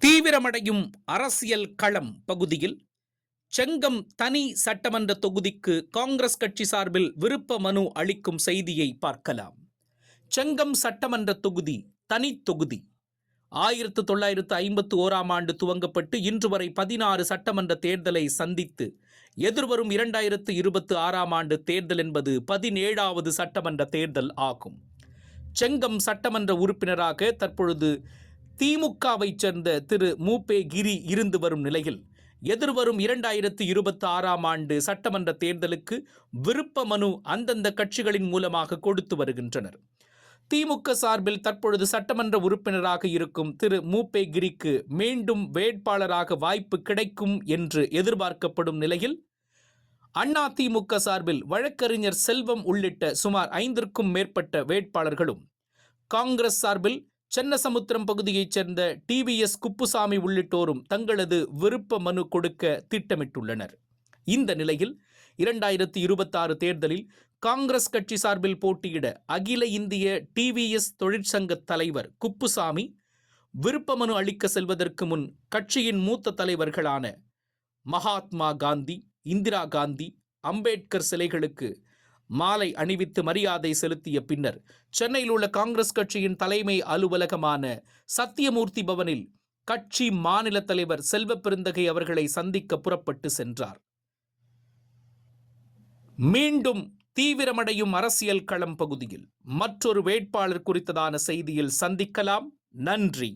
தீவிரமடையும் அரசியல் களம் பகுதியில் செங்கம் தனி சட்டமன்ற தொகுதிக்கு காங்கிரஸ் கட்சி சார்பில் விருப்ப மனு அளிக்கும் செய்தியை பார்க்கலாம். செங்கம் சட்டமன்ற தொகுதி தனி தொகுதி 1951ஆம் ஆண்டு துவங்கப்பட்டு இன்று வரை 16 சட்டமன்ற தேர்தலை சந்தித்து எதிர்வரும் 2026ஆம் ஆண்டு தேர்தல் என்பது 17வது சட்டமன்ற தேர்தல் ஆகும். செங்கம் சட்டமன்ற உறுப்பினராக தற்பொழுது திமுகவை சேர்ந்த திரு மூபே கிரி இருந்து வரும் நிலையில் எதிர்வரும் 2026ஆம் ஆண்டு சட்டமன்ற தேர்தலுக்கு விருப்ப மனு அந்தந்த கட்சிகளின் மூலமாக கொடுத்து வருகின்றனர். திமுக சார்பில் தற்பொழுது சட்டமன்ற உறுப்பினராக இருக்கும் திரு மூபே கிரிக்கு மீண்டும் வேட்பாளராக வாய்ப்பு கிடைக்கும் என்று எதிர்பார்க்கப்படும் நிலையில் அதிமுக சார்பில் வழக்கறிஞர் செல்வம் உள்ளிட்ட சுமார் 5க்கும் மேற்பட்ட வேட்பாளர்களும், காங்கிரஸ் சார்பில் சென்னசமுத்திரம் பகுதியைச் சேர்ந்த டிவிஎஸ் குப்புசாமி உள்ளிட்டோரும் தங்களது விருப்ப மனு கொடுக்க திட்டமிட்டுள்ளனர். இந்த நிலையில் 2026 தேர்தலில் காங்கிரஸ் கட்சி சார்பில் போட்டியிட அகில இந்திய டிவிஎஸ் தொழிற்சங்க தலைவர் குப்புசாமி விருப்ப மனு அளிக்க செல்வதற்கு முன் கட்சியின் மூத்த தலைவர்களான மகாத்மா காந்தி, இந்திரா காந்தி, அம்பேத்கர் சிலைகளுக்கு மாலை அணிவித்து மரியாதை செலுத்திய பின்னர் சென்னையில் உள்ள காங்கிரஸ் கட்சியின் தலைமை அலுவலகமான சத்தியமூர்த்தி பவனில் கட்சி மாநில தலைவர் செல்வ பெருந்தகை அவர்களை சந்திக்க புறப்பட்டு சென்றார். மீண்டும் தீவிரமடையும் அரசியல் களம் பகுதியில் மற்றொரு வேட்பாளர் குறித்ததான செய்தியில் சந்திக்கலாம். நன்றி.